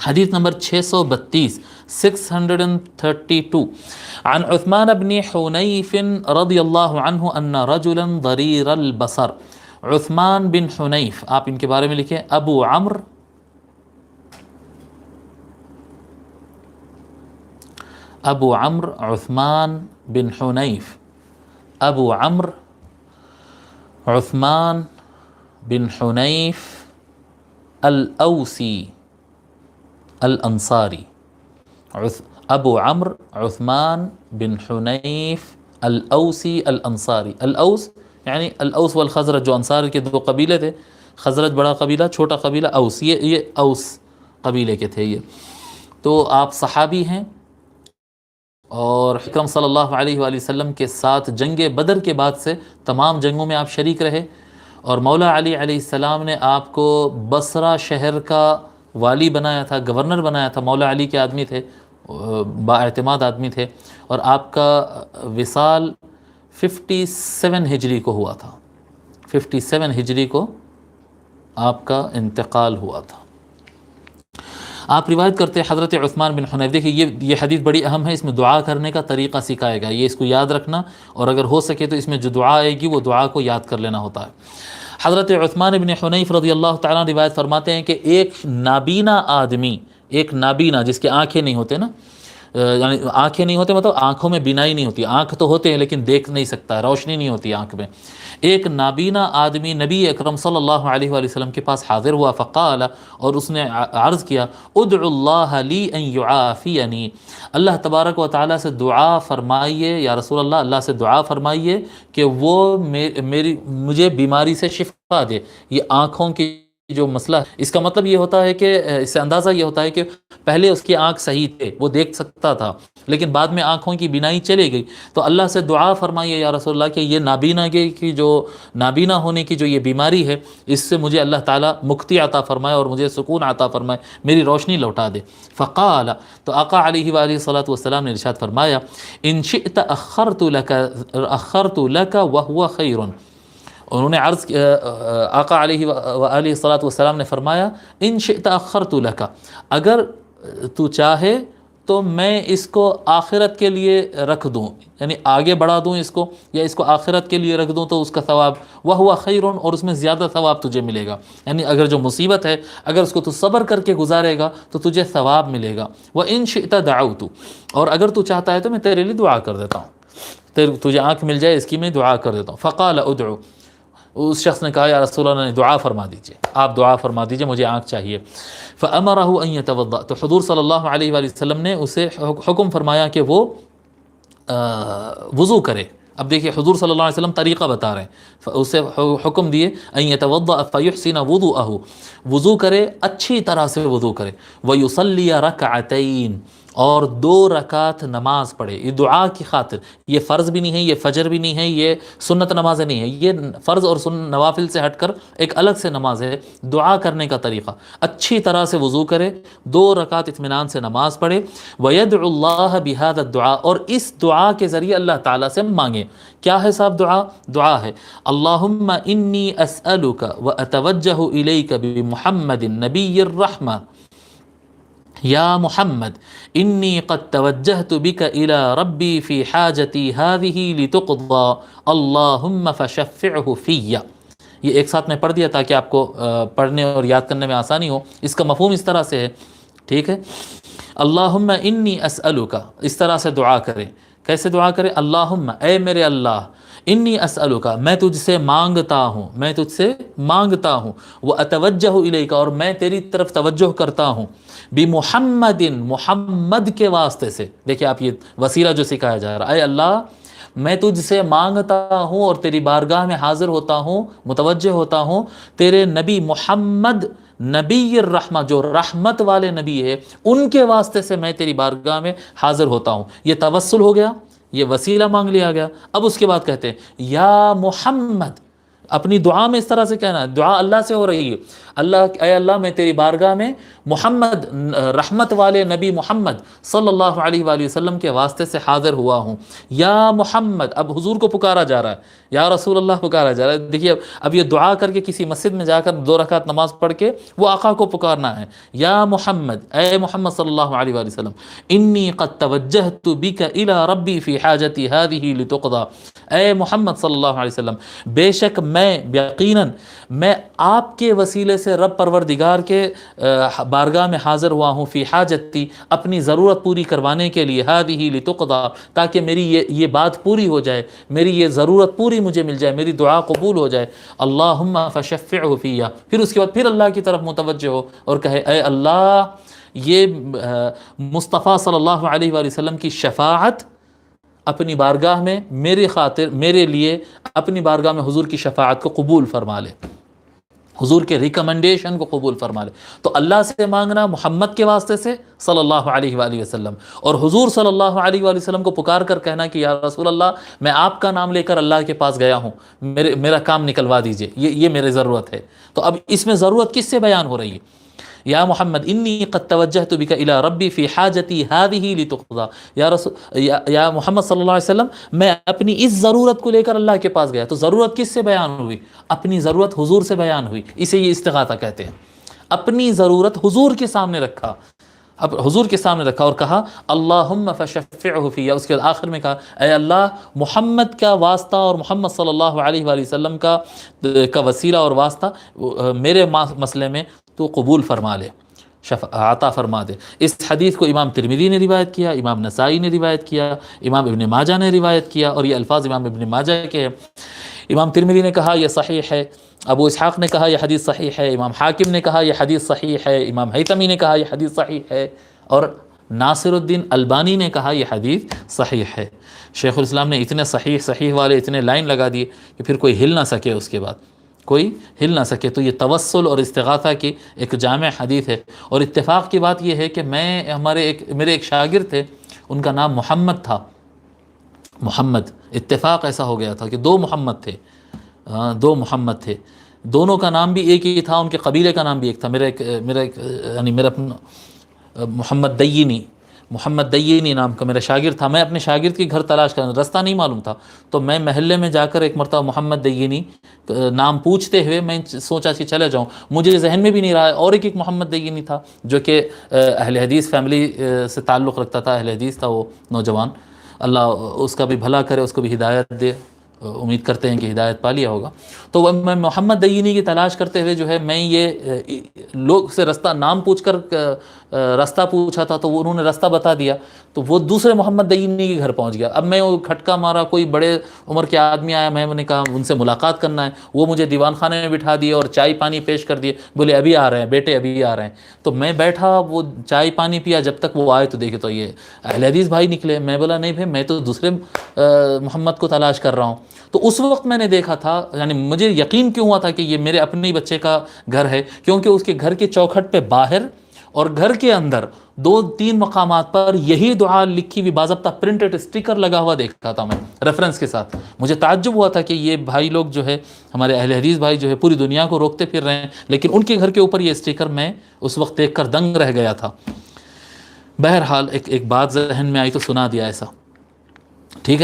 حدیث نمبر 632 632 عن عثمان بن حنیف رضی اللہ عنہ ان رجلا ضریر البصر. عثمان بن حنیف، آپ ان کے بارے میں لکھیں ابو عمرو عثمان بن حنیف، ابو عمرو عثمان بن حنیف الاوسی الانصاری. ابو عمرو عثمان بن حنیف الاوسی الانصاری. الاوس یعنی الاوس والخزرج، جو انصار کے دو قبیلے تھے، خزرج بڑا قبیلہ، چھوٹا قبیلہ اوس، یہ اوس قبیلے کے تھے یہ. تو آپ صحابی ہیں، اور اکرم صلی اللہ علیہ وآلہ وسلم کے ساتھ جنگ بدر کے بعد سے تمام جنگوں میں آپ شریک رہے، اور مولا علی علیہ السلام نے آپ کو بصرہ شہر کا والی بنایا تھا، گورنر بنایا تھا. مولا علی کے آدمی تھے، با اعتماد آدمی تھے، اور آپ کا وصال 57 ہجری کو ہوا تھا. 57 ہجری کو آپ کا انتقال ہوا تھا. آپ روایت کرتے ہیں حضرت عثمان بن حنیف. دیکھیے یہ حدیث بڑی اہم ہے، اس میں دعا کرنے کا طریقہ سکھائے گا، یہ اس کو یاد رکھنا، اور اگر ہو سکے تو اس میں جو دعا آئے گی وہ دعا کو یاد کر لینا ہوتا ہے. حضرت عثمان بن حنیف رضی اللہ تعالیٰ روایت فرماتے ہیں کہ ایک نابینا آدمی، ایک نابینا جس کے آنکھیں نہیں ہوتے نا، یعنی آنکھیں نہیں ہوتے مطلب آنکھوں میں بینائی نہیں ہوتی، آنکھ تو ہوتے ہیں لیکن دیکھ نہیں سکتا، روشنی نہیں ہوتی آنکھ میں. ایک نابینا آدمی نبی اکرم صلی اللہ علیہ وآلہ وسلم کے پاس حاضر ہوا، فقال، اور اس نے عرض کیا، ادعو اللہ لی ان یعافینی، اللہ تبارک و تعالیٰ سے دعا فرمائیے یا رسول اللہ، اللہ سے دعا فرمائیے کہ وہ مجھے بیماری سے شفا دے. یہ آنکھوں کی جو مسئلہ ہے، اس کا مطلب یہ ہوتا ہے کہ اس سے اندازہ یہ ہوتا ہے کہ پہلے اس کی آنکھ صحیح تھے، وہ دیکھ سکتا تھا، لیکن بعد میں آنکھوں کی بینائی چلے گئی. تو اللہ سے دعا فرمائیے یا رسول اللہ کہ یہ نابینا ہونے کی جو یہ بیماری ہے، اس سے مجھے اللہ تعالیٰ مکتی عطا فرمائے اور مجھے سکون عطا فرمائے، میری روشنی لوٹا دے. فقال، تو آقا علیہ وآلہ صلاۃ والسلام نے ارشاد فرمایا، ان شئت اخرت لک وہو خیر. انہوں نے عرض آقا علیہ وآلہ الصلاۃ والسلام نے فرمایا، ان شئت اخرت لک، اگر تو چاہے تو میں اس کو آخرت کے لیے رکھ دوں، یعنی آگے بڑھا دوں اس کو، یا اس کو آخرت کے لیے رکھ دوں تو اس کا ثواب وہو خیر، اور اس میں زیادہ ثواب تجھے ملے گا. یعنی اگر جو مصیبت ہے اگر اس کو تو صبر کر کے گزارے گا تو تجھے ثواب ملے گا. وَإِن شِئْتَ دَعَوْتُ، اور اگر تو چاہتا ہے تو میں تیرے لیے دعا کر دیتا ہوں، تجھے آنکھ مل جائے اس کی میں دعا کر دیتا ہوں. فقال ادعو، اس شخص نے کہا یا رسول اللہ نے دعا فرما دیجئے، آپ دعا فرما دیجئے، مجھے آنکھ چاہیے. فَأَمَرَهُ أَن يَتَوَضَّأَ، تو حضور صلی اللہ علیہ وآلہ وسلم نے اسے حکم فرمایا کہ وہ وضو کرے. اب دیکھیے حضور صلی اللہ علیہ وسلم طریقہ بتا رہے ہیں، اسے حکم دیے أَن يَتَوَضَّأَ فَيُحْسِنَ وُضُوءَهُ، وضو کرے، اچھی طرح سے وضو کرے. وَيُصَلِّيَ رَكْعَتَيْنِ، اور 2 رکعت نماز پڑھے. یہ دعا کی خاطر، یہ فرض بھی نہیں ہے، یہ فجر بھی نہیں ہے، یہ سنت نماز نہیں ہے، یہ فرض اور نوافل سے ہٹ کر ایک الگ سے نماز ہے. دعا کرنے کا طریقہ، اچھی طرح سے وضو کرے، 2 رکعت اطمینان سے نماز پڑھے. وَيَدْعُ اللَّهَ بِهَذَا الدُّعَاء، اور اس دعا کے ذریعے اللہ تعالیٰ سے مانگے. کیا ہے صاحب دعا ہے اللہم انی اسألک واتوجہ الیک بمحمد نبی الرحمہ، یا محمد انی قد توجہت بک الی ربی فی حاجتی هذه لتقضى اللہم فشفعہ فی. یہ ایک ساتھ میں پڑھ دیا تاکہ آپ کو پڑھنے اور یاد کرنے میں آسانی ہو. اس کا مفہوم اس طرح سے ہے، ٹھیک ہے. اللہم انی اسألک، اس طرح سے دعا کرے. کیسے دعا کرے؟ اللہم، اے میرے اللہ، انی اسألک، میں تجھ سے مانگتا ہوں، میں تجھ سے مانگتا ہوں، واتوجہ الیک، اور میں تیری طرف توجہ کرتا ہوں، بمحمد، محمد کے واسطے سے. دیکھیں آپ یہ وسیلہ جو سکھایا جا رہا ہے، اے اللہ میں تجھ سے مانگتا ہوں اور تیری بارگاہ میں حاضر ہوتا ہوں، متوجہ ہوتا ہوں تیرے نبی محمد نبی الرحمہ، جو رحمت والے نبی ہے، ان کے واسطے سے میں تیری بارگاہ میں حاضر ہوتا ہوں. یہ توسل ہو گیا، یہ وسیلہ مانگ لیا گیا. اب اس کے بعد کہتے ہیں یا محمد، اپنی دعا میں اس طرح سے کہنا ہے، دعا اللہ سے ہو رہی ہے، اللہ اے اللہ میں تیری بارگاہ میں محمد رحمت والے نبی محمد صلی اللہ علیہ وآلہ وسلم کے واسطے سے حاضر ہوا ہوں، یا محمد، اب حضور کو پکارا جا رہا ہے، یا رسول اللہ پکارا جا رہا ہے۔ دیکھیے اب یہ دعا کر کے کسی مسجد میں جا کر 2 رکعت نماز پڑھ کے وہ آقا کو پکارنا ہے، یا محمد، اے محمد صلی اللہ علیہ وآلہ وسلم، انی قد توجہت بک الی ربی فی حاجتی ہذہ لتقضی، اے محمد صلی اللہ علیہ وسلم، بے شک میں یقیناً میں آپ کے وسیلے سے رب پروردگار کے بارگاہ میں حاضر ہوا ہوں، فی حاجتی، اپنی ضرورت پوری کروانے کے لیے، ہذہ لتقضی، تاکہ میری یہ بات پوری ہو جائے، میری یہ ضرورت پوری مجھے مل جائے، میری دعا قبول ہو جائے۔ اللہم فشفعہ فیہ، پھر اس کے بعد پھر اللہ کی طرف متوجہ ہو اور کہے اے اللہ یہ مصطفیٰ صلی اللہ علیہ وآلہ وسلم کی شفاعت اپنی بارگاہ میں میری خاطر، میرے لیے اپنی بارگاہ میں حضور کی شفاعت کو قبول فرما لے، حضور کے ریکمنڈیشن کو قبول فرما لے۔ تو اللہ سے مانگنا محمد کے واسطے سے صلی اللہ علیہ وآلہ وسلم، اور حضور صلی اللہ علیہ وآلہ وسلم کو پکار کر کہنا کہ یا رسول اللہ میں آپ کا نام لے کر اللہ کے پاس گیا ہوں، میرا کام نکلوا دیجئے، یہ میری ضرورت ہے۔ تو اب اس میں ضرورت کس سے بیان ہو رہی ہے؟ یا محمد انی قد توجہت بک الی ربی فی حاجتی ہذہ لتقضی، یا محمد صلی اللہ علیہ وسلم میں اپنی اس ضرورت کو لے کر اللہ کے پاس گیا۔ تو ضرورت کس سے بیان ہوئی؟ اپنی ضرورت حضور سے بیان ہوئی، اسے یہ استغاثہ کہتے ہیں۔ اپنی ضرورت حضور کے سامنے رکھا، اب حضور کے سامنے رکھا اور کہا اللہم فشفعہ فیہ، اس کے آخر میں کہا اے اللہ محمد کا واسطہ اور محمد صلی اللہ علیہ وآلہ وسلم کا وسیلہ اور واسطہ میرے مسئلے میں تو قبول فرما لے، عطا فرما دے۔ اس حدیث کو امام ترمذی نے روایت کیا، امام نسائی نے روایت کیا، امام ابن ماجہ نے روایت کیا، اور یہ الفاظ امام ابن ماجہ کے ہیں۔ امام ترمذی نے کہا یہ صحیح ہے، ابو اسحاق نے کہا یہ حدیث صحیح ہے، امام حاکم نے کہا یہ حدیث صحیح ہے، امام حیثمی نے کہا یہ حدیث صحیح ہے، اور ناصر الدین البانی نے کہا یہ حدیث صحیح ہے۔ شیخ الاسلام نے اتنے صحیح والے اتنے لائن لگا دیے کہ پھر کوئی ہل نہ سکے، اس کے بعد کوئی ہل نہ سکے۔ تو یہ توسل اور استغاثہ کی ایک جامع حدیث ہے۔ اور اتفاق کی بات یہ ہے کہ میرے ایک شاگرد تھے، ان کا نام محمد تھا، محمد، اتفاق ایسا ہو گیا تھا کہ 2 محمد تھے، 2 محمد تھے، دونوں کا نام بھی ایک ہی تھا، ان کے قبیلے کا نام بھی ایک تھا۔ میرا محمد دینی نام کا میرا شاگرد تھا۔ میں اپنے شاگرد کی گھر تلاش کرنا، رستہ نہیں معلوم تھا، تو میں محلے میں جا کر ایک مرتبہ محمد دینی نام پوچھتے ہوئے میں سوچا کہ چلے جاؤں، مجھے ذہن میں بھی نہیں رہا۔ اور ایک محمد دینی تھا جو کہ اہل حدیث فیملی سے تعلق رکھتا تھا، اہل حدیث تھا وہ نوجوان، اللہ اس کا بھی بھلا کرے، اس کو بھی ہدایت دے، امید کرتے ہیں کہ ہدایت پا لیا ہوگا۔ تو میں محمد دینی کی تلاش کرتے ہوئے جو ہے میں یہ لوگ سے رستہ نام پوچھ کر رستہ پوچھا تھا، تو وہ انہوں نے رستہ بتا دیا، تو وہ دوسرے محمد دینی کے گھر پہنچ گیا۔ اب میں وہ کھٹکا مارا، کوئی بڑے عمر کے آدمی آیا، میں نے کہا ان سے ملاقات کرنا ہے، وہ مجھے دیوان خانے میں بٹھا دیے اور چائے پانی پیش کر دیے، بولے ابھی آ رہے ہیں بیٹے، ابھی آ رہے ہیں۔ تو میں بیٹھا، وہ چائے پانی پیا، جب تک وہ آئے تو دیکھے تو یہ اہل حدیث بھائی نکلے۔ میں بولا نہیں بھائی، میں تو دوسرے محمد کو تلاش کر رہا ہوں۔ تو اس وقت میں نے دیکھا تھا، یعنی مجھے یقین کیوں ہوا تھا کہ یہ میرے اپنے ہی بچے کا گھر ہے، کیونکہ اس کے گھر کے چوکھٹ پہ باہر اور گھر کے اندر 2-3 مقامات پر یہی دعا لکھی ہوئی باضابطہ پرنٹڈ اسٹیکر لگا ہوا دیکھا تھا میں ریفرنس کے ساتھ۔ مجھے تعجب ہوا تھا کہ یہ بھائی لوگ جو ہے، ہمارے اہل حدیث بھائی جو ہے، پوری دنیا کو روکتے پھر رہے ہیں، لیکن ان کے گھر کے اوپر یہ اسٹیکر میں اس وقت دیکھ کر دنگ رہ گیا تھا۔ بہرحال ایک بات ذہن میں آئی تو سنا دیا ایسا، ٹھیک ہے۔